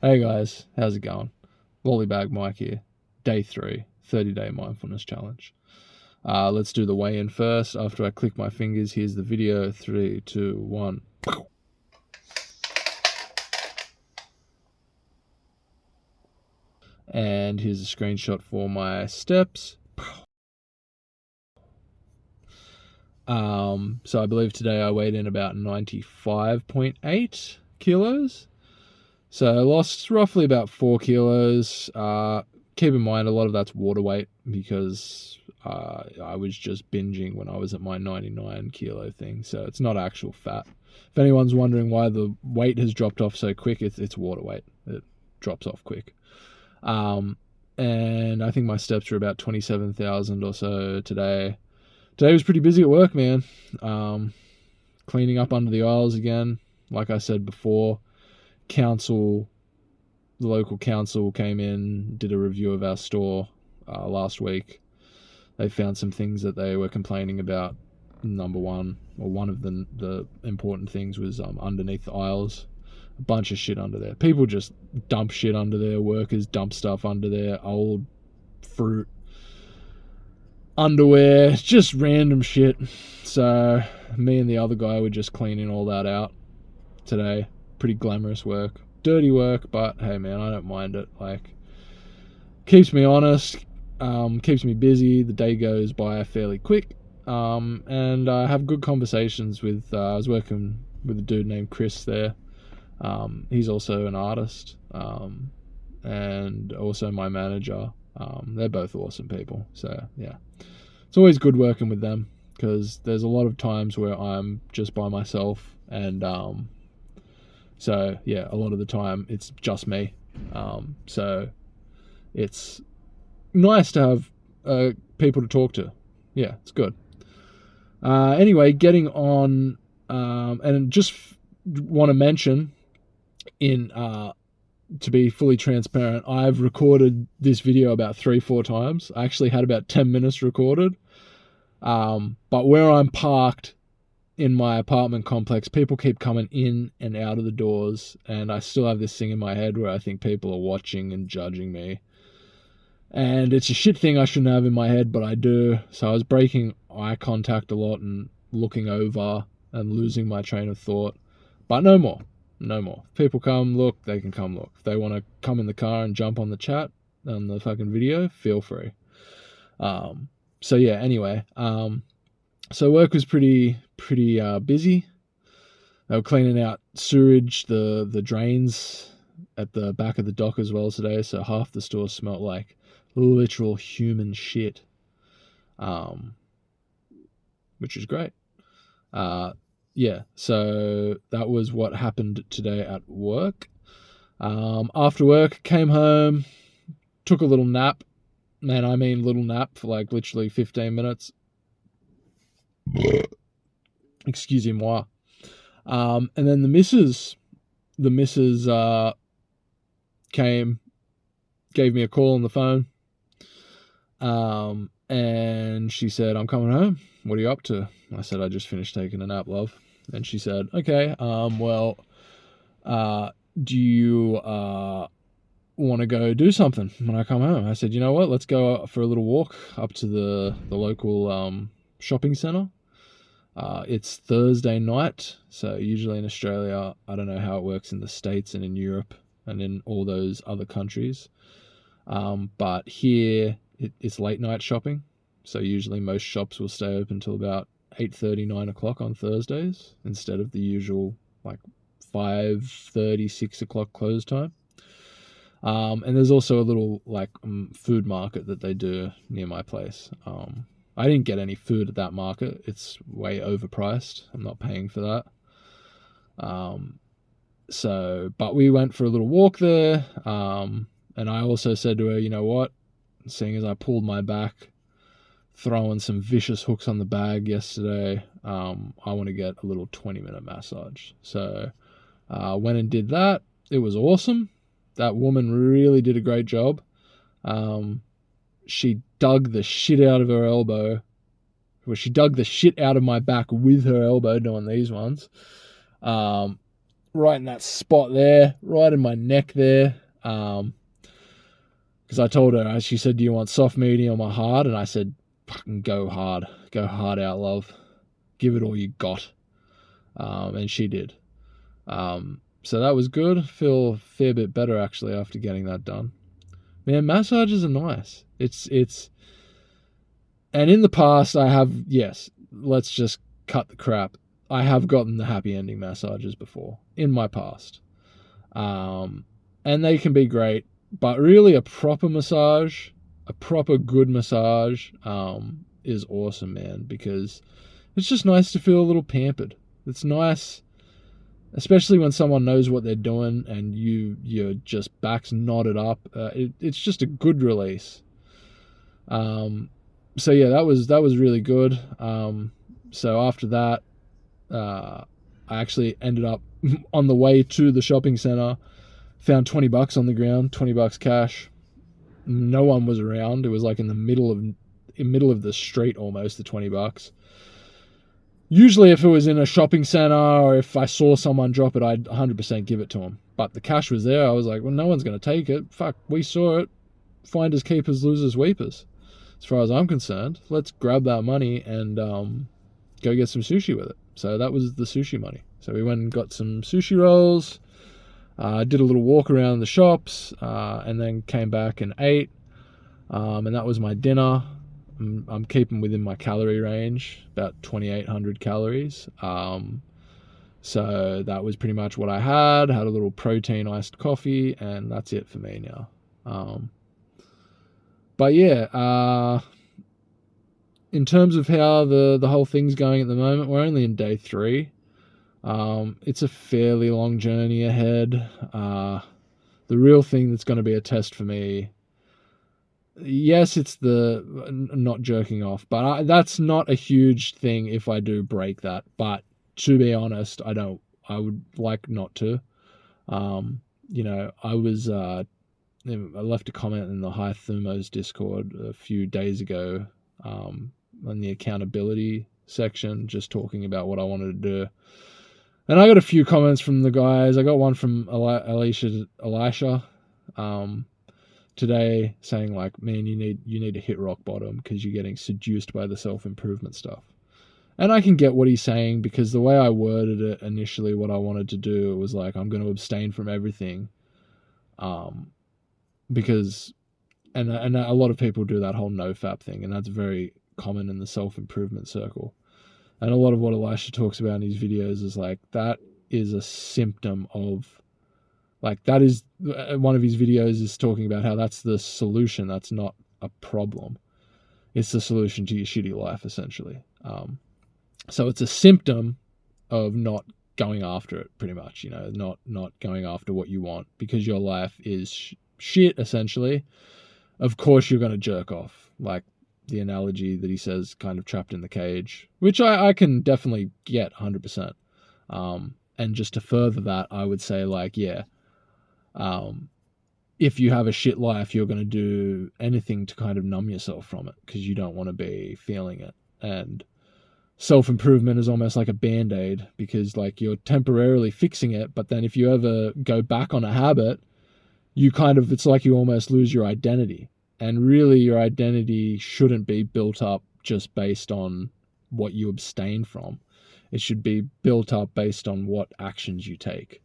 Hey guys, how's it going? Lollybag Mike here. Day 3, 30-day mindfulness challenge. Let's do the weigh-in first. After I click my fingers, here's the video. 3, 2, 1. And here's a screenshot for my steps. So I believe today I weighed in about 95.8 kilos. So I lost roughly about 4 kilos. Keep in mind, a lot of that's water weight because I was just binging when I was at my 99 kilo thing. So it's not actual fat. If anyone's wondering why the weight has dropped off so quick, it's water weight. It drops off quick. And I think my steps were about 27,000 or so today. Today was pretty busy at work, man. Cleaning up under the aisles again. Like I said before, the local council came in, did a review of our store last week. They found some things that they were complaining about. Number one, or one of the important things was underneath the aisles. A bunch of shit under there. People just dump shit under there. Workers dump stuff under there. Old fruit, underwear, just random shit. So me and the other guy were just cleaning all that out today. Pretty glamorous work. Dirty work, but hey man, I don't mind it. Like, keeps me honest, keeps me busy. The day goes by fairly quick. And I have good conversations with, I was working with a dude named Chris there. He's also an artist, and also my manager. They're both awesome people. So yeah, it's always good working with them because there's a lot of times where I'm just by myself, and so yeah, a lot of the time it's just me. So it's nice to have people to talk to. Yeah, it's good. Anyway, getting on, and just want to mention, to be fully transparent, I've recorded this video about 3-4 times. I actually had about 10 minutes recorded. But where I'm parked in my apartment complex, people keep coming in and out of the doors, and I still have this thing in my head where I think people are watching and judging me. And it's a shit thing I shouldn't have in my head, but I do. So I was breaking eye contact a lot and looking over and losing my train of thought. But no more. No more. If people come look, they can come look. If they want to come in the car and jump on the chat, on the fucking video, feel free. So yeah, anyway. So work was pretty busy. They were cleaning out sewage, the drains at the back of the dock as well today. So half the store smelled like literal human shit, which is great. Yeah, so that was what happened today at work. After work, came home, took a little nap. Man, I mean little nap for like literally 15 minutes. Excusez-moi. And then the missus came, gave me a call on the phone. And she said, "I'm coming home. What are you up to?" I said, "I just finished taking a nap, love." And she said, "Okay, well, do you want to go do something when I come home?" I said, "You know what? Let's go for a little walk up to the local shopping center. It's Thursday night, so usually in Australia, I don't know how it works in the States and in Europe and in all those other countries, but here it's late night shopping. So usually most shops will stay open till about 8:30, 9 o'clock on Thursdays instead of the usual like 5:30, 6 o'clock close time. And there's also a little like food market that they do near my place. I didn't get any food at that market. It's way overpriced. I'm not paying for that. But we went for a little walk there. And I also said to her, you know what? Seeing as I pulled my back, throwing some vicious hooks on the bag yesterday, I want to get a little 20-minute massage. So went and did that. It was awesome. That woman really did a great job. She dug the shit out of her elbow. She dug the shit out of my back with her elbow doing these ones. right in that spot there, right in my neck there. Because I told her, she said, do you want soft, medium, or hard? And I said, fucking go hard out, love, give it all you got. And she did. So that was good. Feel a fair bit better actually after getting that done. Man, massages are nice. It's and in the past I have, yes, let's just cut the crap. I have gotten the happy ending massages before in my past. And they can be great, but really a proper massage, a proper good massage, is awesome, man, because it's just nice to feel a little pampered. It's nice, especially when someone knows what they're doing and you're just back's knotted up. It's just a good release. So yeah, that was really good. So after that, I actually ended up on the way to the shopping center, found $20 on the ground, $20 cash. No one was around. It was like in the middle of the street almost, the $20. Usually if it was in a shopping center or if I saw someone drop it, I'd 100% give it to them. But the cash was there. I was like, well, no one's going to take it. Fuck, we saw it. Finders, keepers, losers, weepers. As far as I'm concerned, let's grab that money and go get some sushi with it. So that was the sushi money. So we went and got some sushi rolls, did a little walk around the shops, and then came back and ate. And that was my dinner. I'm keeping within my calorie range, about 2,800 calories. So that was pretty much what I had. Had a little protein iced coffee, and that's it for me now. But yeah, in terms of how the whole thing's going at the moment, we're only in day 3. It's a fairly long journey ahead. The real thing that's going to be a test for me, yes, it's the not jerking off, but that's not a huge thing if I do break that. But to be honest, I would like not to. I left a comment in the High Thumos Discord a few days ago, on the accountability section, just talking about what I wanted to do. And I got a few comments from the guys. I got one from Elisha, today saying like, man, you need to hit rock bottom because you're getting seduced by the self-improvement stuff. And I can get what he's saying, because the way I worded it initially, what I wanted to do was like, I'm going to abstain from everything. Because, and a lot of people do that whole nofap thing, and that's very common in the self-improvement circle. And a lot of what Elisha talks about in his videos is like, that is a symptom of, like, that is, one of his videos is talking about how that's the solution. That's not a problem. It's the solution to your shitty life, essentially. So it's a symptom of not going after it, pretty much, not going after what you want, because your life is shit, essentially. Of course you're going to jerk off, like the analogy that he says, kind of trapped in the cage, which I can definitely get 100%. And just to further that, I would say, like, yeah, if you have a shit life, you're going to do anything to kind of numb yourself from it, because you don't want to be feeling it. And self-improvement is almost like a band-aid, because like you're temporarily fixing it, but then if you ever go back on a habit, it's like you almost lose your identity. And really your identity shouldn't be built up just based on what you abstain from. It should be built up based on what actions you take.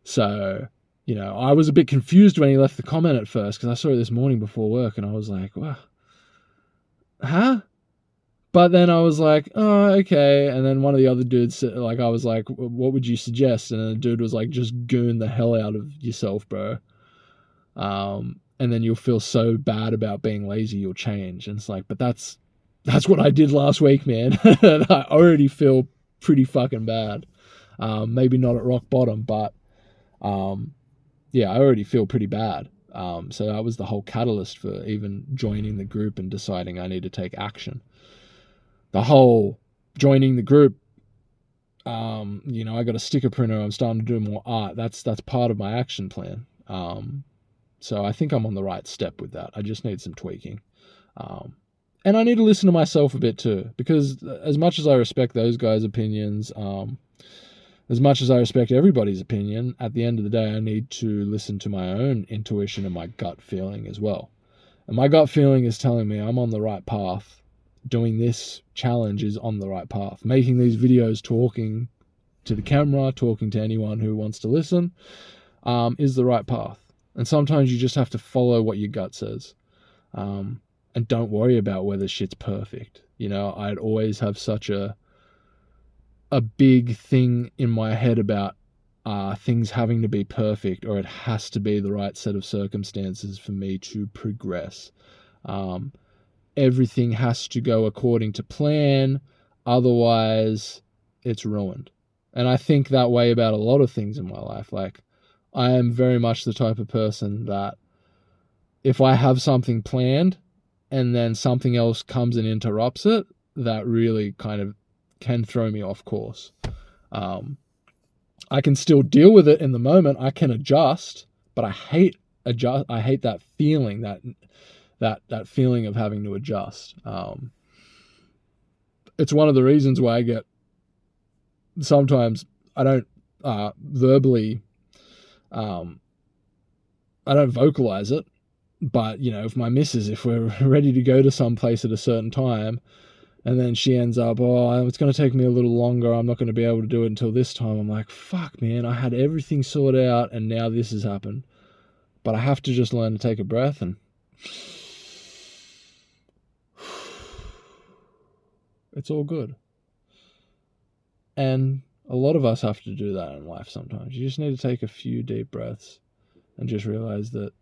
So, I was a bit confused when he left the comment at first, because I saw it this morning before work and I was like, wow, huh? But then I was like, oh, okay. And then one of the other dudes, like, I was like, what would you suggest? And the dude was like, just goon the hell out of yourself, bro. And then you'll feel so bad about being lazy, you'll change. And it's like, but that's what I did last week, man. I already feel pretty fucking bad. Maybe not at rock bottom, but yeah, I already feel pretty bad. So that was the whole catalyst for even joining the group and deciding I need to take action. The whole joining the group, I got a sticker printer. I'm starting to do more art. That's part of my action plan. So I think I'm on the right step with that. I just need some tweaking. And I need to listen to myself a bit too, because as much as I respect those guys' opinions, as much as I respect everybody's opinion, at the end of the day, I need to listen to my own intuition and my gut feeling as well. And my gut feeling is telling me I'm on the right path. Doing this challenge is on the right path. Making these videos, talking to the camera, talking to anyone who wants to listen, is the right path. And sometimes you just have to follow what your gut says. And don't worry about whether shit's perfect. You know, I'd always have such a big thing in my head about things having to be perfect, or it has to be the right set of circumstances for me to progress. Everything has to go according to plan, otherwise it's ruined. And I think that way about a lot of things in my life. Like, I am very much the type of person that if I have something planned and then something else comes and interrupts it, that really kind of can throw me off course. I can still deal with it in the moment. I can adjust, but I hate that feeling, that feeling of having to adjust. It's one of the reasons why I get, sometimes I don't verbally, I don't vocalize it, but you know, if my missus, if we're ready to go to some place at a certain time, and then she ends up, oh, it's going to take me a little longer, I'm not going to be able to do it until this time. I'm like, fuck, man, I had everything sorted out and now this has happened. But I have to just learn to take a breath and it's all good. And a lot of us have to do that in life sometimes. You just need to take a few deep breaths and just realize that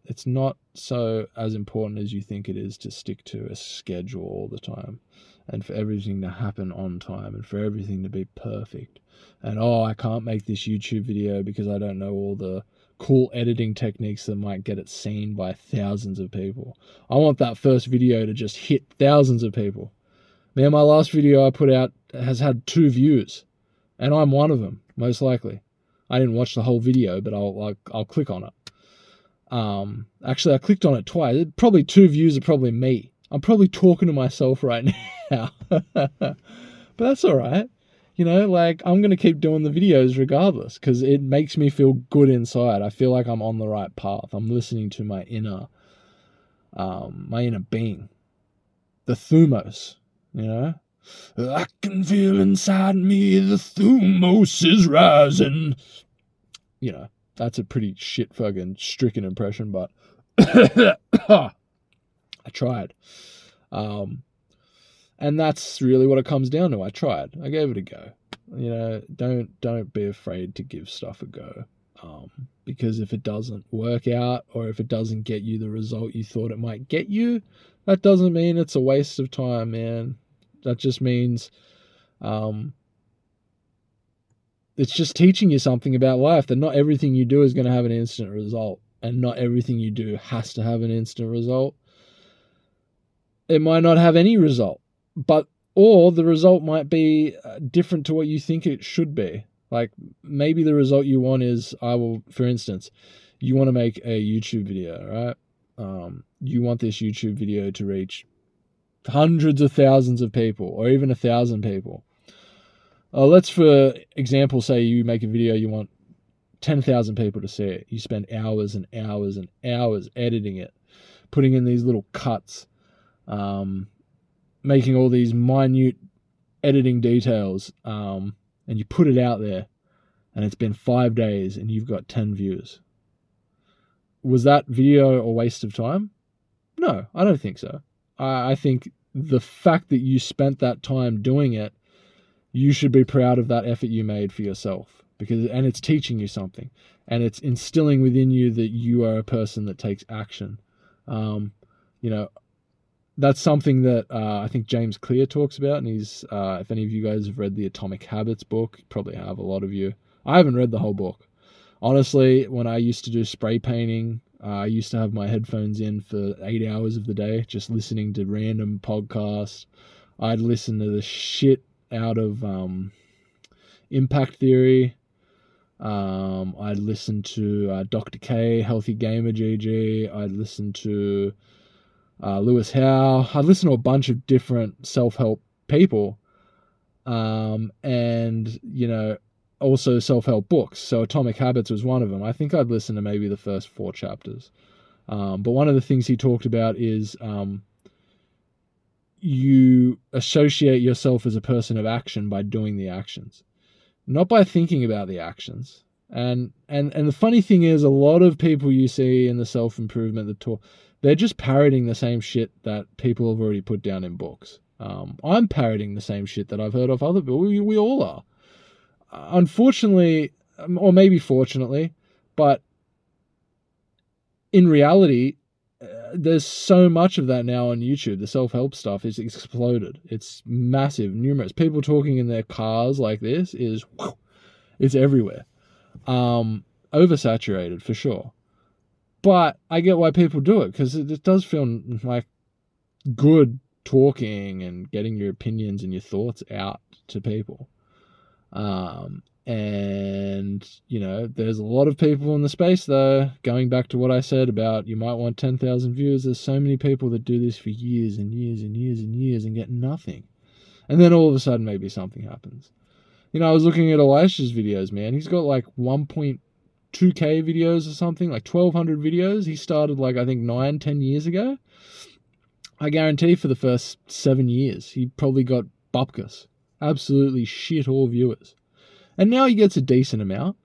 it's not so as important as you think it is to stick to a schedule all the time and for everything to happen on time and for everything to be perfect. And, I can't make this YouTube video because I don't know all the cool editing techniques that might get it seen by thousands of people. I want that first video to just hit thousands of people. Man, my last video I put out has had 2 views, and I'm one of them, most likely. I didn't watch the whole video, but I'll click on it. Actually, I clicked on it twice. Probably 2 views are probably me. I'm probably talking to myself right now. But that's all right. You know, like, I'm going to keep doing the videos regardless because it makes me feel good inside. I feel like I'm on the right path. I'm listening to my inner being. The thumos, you know? I can feel inside me the thumos is rising. You know. That's a pretty shit fucking stricken impression, but I tried. And that's really what it comes down to. I tried. I gave it a go. You know, don't be afraid to give stuff a go. Because if it doesn't work out or if it doesn't get you the result you thought it might get you, that doesn't mean it's a waste of time, man. That just means it's just teaching you something about life, that not everything you do is going to have an instant result, and not everything you do has to have an instant result. It might not have any result, or the result might be different to what you think it should be. Like, maybe the result you want is, for instance, you want to make a YouTube video, right? You want this YouTube video to reach hundreds of thousands of people, or even 1,000 people. Let's, for example, say you make a video, you want 10,000 people to see it. You spend hours and hours and hours editing it, putting in these little cuts, making all these minute editing details, and you put it out there, and it's been 5 days, and you've got 10 views. Was that video a waste of time? No, I don't think so. I think the fact that you spent that time doing it, you should be proud of that effort you made for yourself, and it's teaching you something, and it's instilling within you that you are a person that takes action. You know, that's something that I think James Clear talks about, and he's, if any of you guys have read the Atomic Habits book, you probably have, a lot of you. I haven't read the whole book. Honestly, when I used to do spray painting, I used to have my headphones in for 8 hours of the day, just listening to random podcasts. I'd listen to the shit out of Impact Theory. I'd listen to Dr. K, Healthy Gamer GG. I'd listen to Lewis Howe. I'd listen to a bunch of different self-help people. And, you know, also self-help books. So Atomic Habits was one of them. I think I'd listened to maybe the first 4 chapters. But one of the things he talked about is you associate yourself as a person of action by doing the actions, not by thinking about the actions. And the funny thing is, a lot of people you see in the self-improvement that talk, they're just parroting the same shit that people have already put down in books. I'm parroting the same shit that I've heard of other people. We all are. Unfortunately, or maybe fortunately, but in reality, there's so much of that now on YouTube. The self-help stuff is exploded. It's massive, numerous. People talking in their cars like this is, it's everywhere. Oversaturated for sure. But I get why people do it, because it does feel like good talking and getting your opinions and your thoughts out to people. And, you know, there's a lot of people in the space, though. Going back to what I said about you might want 10,000 views, there's so many people that do this for years and years and years and years and get nothing. And then all of a sudden, maybe something happens. You know, I was looking at Elisha's videos, man. He's got like 1.2K videos or something, like 1,200 videos. He started like, I think 9-10 years ago. I guarantee for the first 7 years, he probably got bupkis. Absolutely shit all viewers. And now he gets a decent amount.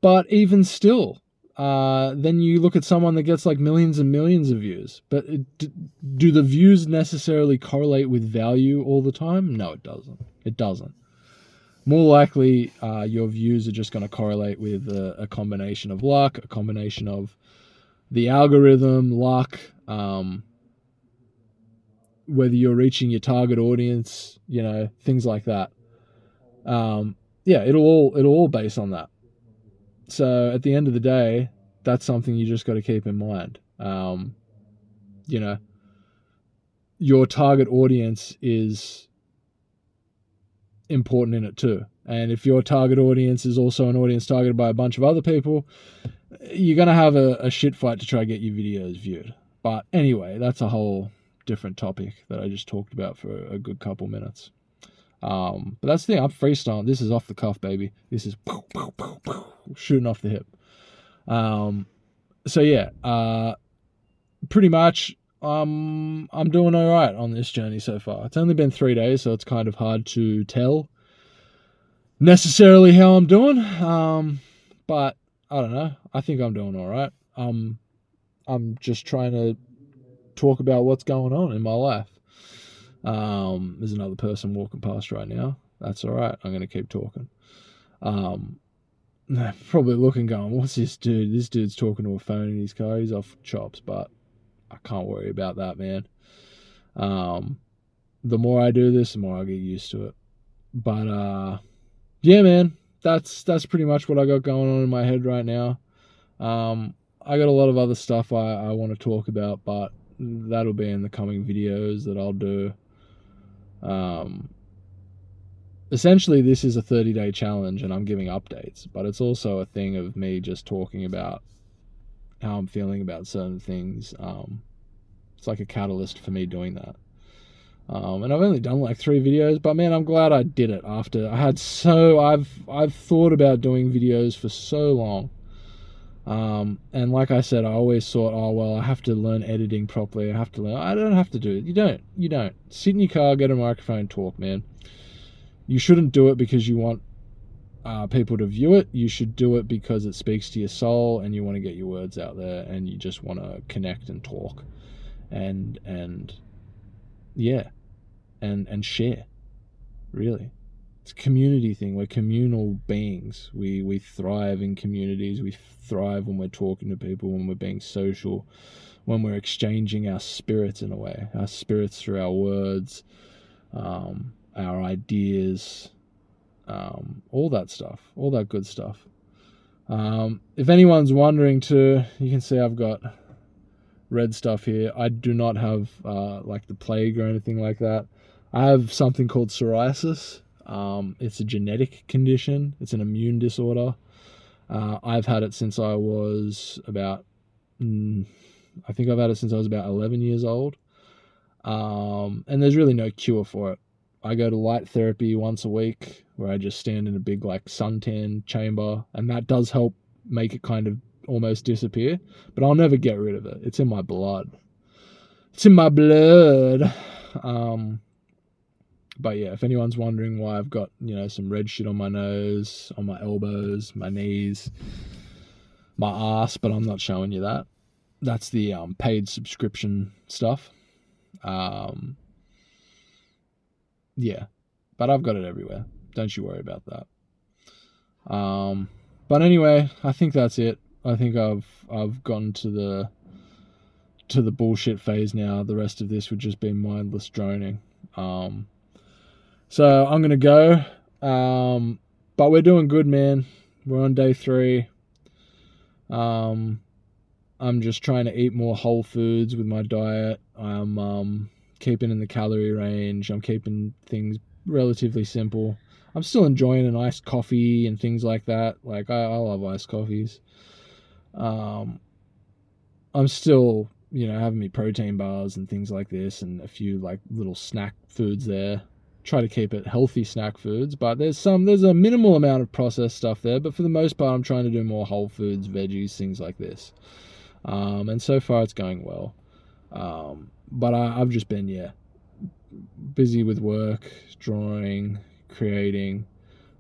But even still, then you look at someone that gets like millions and millions of views. But do the views necessarily correlate with value all the time? No, it doesn't. It doesn't. More likely, your views are just going to correlate with a combination of luck, a combination of the algorithm, luck, whether you're reaching your target audience, you know, things like that. Yeah, it'll all base on that. So at the end of the day, that's something you just got to keep in mind. You know, your target audience is important in it too. And if your target audience is also an audience targeted by a bunch of other people, you're going to have a shit fight to try to get your videos viewed. But anyway, that's a whole different topic that I just talked about for a good couple minutes. But that's the thing, I'm freestyling. This is off the cuff, baby. This is shooting off the hip. So yeah, pretty much I'm doing all right on this journey so far. It's only been 3 days, so it's kind of hard to tell necessarily how I'm doing. But I don't know. I think I'm doing all right. I'm just trying to talk about what's going on in my life. There's another person walking past right now. That's all right. I'm going to keep talking. Probably looking going, what's this dude? This dude's talking to a phone in his car. He's off chops, but I can't worry about that, man. The more I do this, the more I get used to it. But yeah, man, that's pretty much what I got going on in my head right now. I got a lot of other stuff I want to talk about, but that'll be in the coming videos that I'll do. Essentially, this is a 30-day challenge, and I'm giving updates, but it's also a thing of me just talking about how I'm feeling about certain things. It's like a catalyst for me doing that. And I've only done like 3 videos, but man, I'm glad I did it after I had I've thought about doing videos for so long. And like I said, I always thought, oh, well, I have to learn editing properly. I don't have to do it. You don't. Sit in your car, get a microphone, talk, man. You shouldn't do it because you want people to view it. You should do it because it speaks to your soul and you want to get your words out there and you just want to connect and talk and yeah, and share, really. It's a community thing. We're communal beings. We thrive in communities. We thrive when we're talking to people, when we're being social, when we're exchanging our spirits in a way. Our spirits through our words, our ideas, all that stuff. All that good stuff. If anyone's wondering too, you can see I've got red stuff here. I do not have like the plague or anything like that. I have something called psoriasis. It's a genetic condition. It's an immune disorder. I've had it since I was about, I think I've had it since I was about 11 years old. And there's really no cure for it. I go to light therapy once a week where I just stand in a big like suntan chamber, and that does help make it kind of almost disappear, but I'll never get rid of it. It's in my blood. It's in my blood. But yeah, if anyone's wondering why I've got, some red shit on my nose, on my elbows, my knees, my ass, but I'm not showing you that. That's the paid subscription stuff. Yeah, but I've got it everywhere. Don't you worry about that. But anyway, I think that's it. I think I've gotten to the bullshit phase now. The rest of this would just be mindless droning. So I'm gonna go. But we're doing good, man. We're on day 3. I'm just trying to eat more whole foods with my diet. I'm keeping in the calorie range. I'm keeping things relatively simple. I'm still enjoying an iced coffee and things like that. Like, I love iced coffees. I'm still, having me protein bars and things like this, and a few like little snack foods there. Try to keep it healthy snack foods, but there's a minimal amount of processed stuff there, but for the most part I'm trying to do more whole foods, veggies, things like this. And so far it's going well. But I've just been, busy with work, drawing, creating.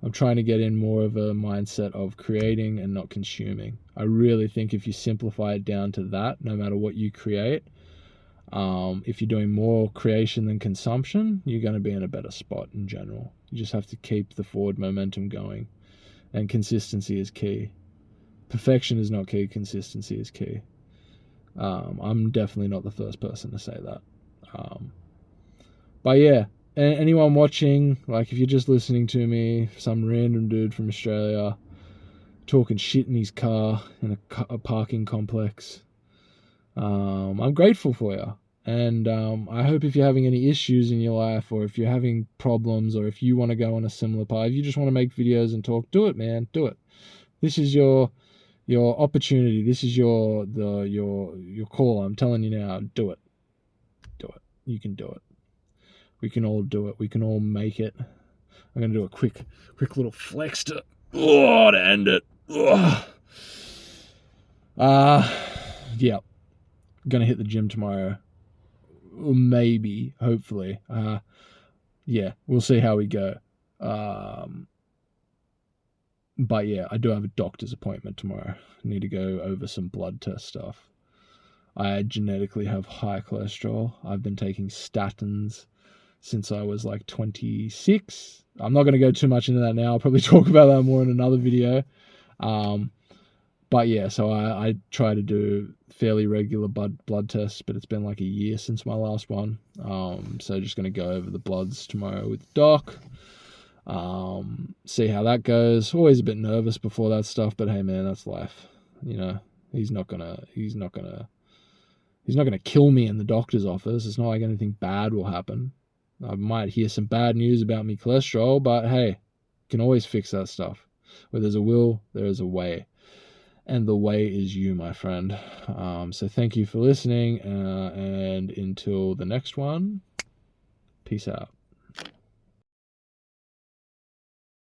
I'm trying to get in more of a mindset of creating and not consuming. I really think if you simplify it down to that, no matter what you create, if you're doing more creation than consumption, you're going to be in a better spot in general. You just have to keep the forward momentum going. And consistency is key. Perfection is not key. Consistency is key. I'm definitely not the first person to say that. But yeah, anyone watching, like if you're just listening to me, some random dude from Australia talking shit in his car in a parking complex, I'm grateful for you. And I hope if you're having any issues in your life, or if you're having problems, or if you want to go on a similar path, if you just want to make videos and talk, do it, man. Do it. This is your opportunity. This is your call. I'm telling you now, do it. Do it. You can do it. We can all do it. We can all make it. I'm going to do a quick little flex to end it. Yeah. Going to hit the gym tomorrow. Or maybe, hopefully. Yeah, we'll see how we go. But yeah, I do have a doctor's appointment tomorrow. I need to go over some blood test stuff. I genetically have high cholesterol. I've been taking statins since I was like 26. I'm not going to go too much into that now. I'll probably talk about that more in another video. But yeah, so I try to do fairly regular blood tests, but it's been like a year since my last one. So just going to go over the bloods tomorrow with Doc. See how that goes. Always a bit nervous before that stuff, but hey man, that's life. He's not gonna kill me in the doctor's office. It's not like anything bad will happen. I might hear some bad news about me cholesterol, but hey, you can always fix that stuff. Where there's a will, there is a way. And the way is you, my friend. So thank you for listening, and until the next one, peace out.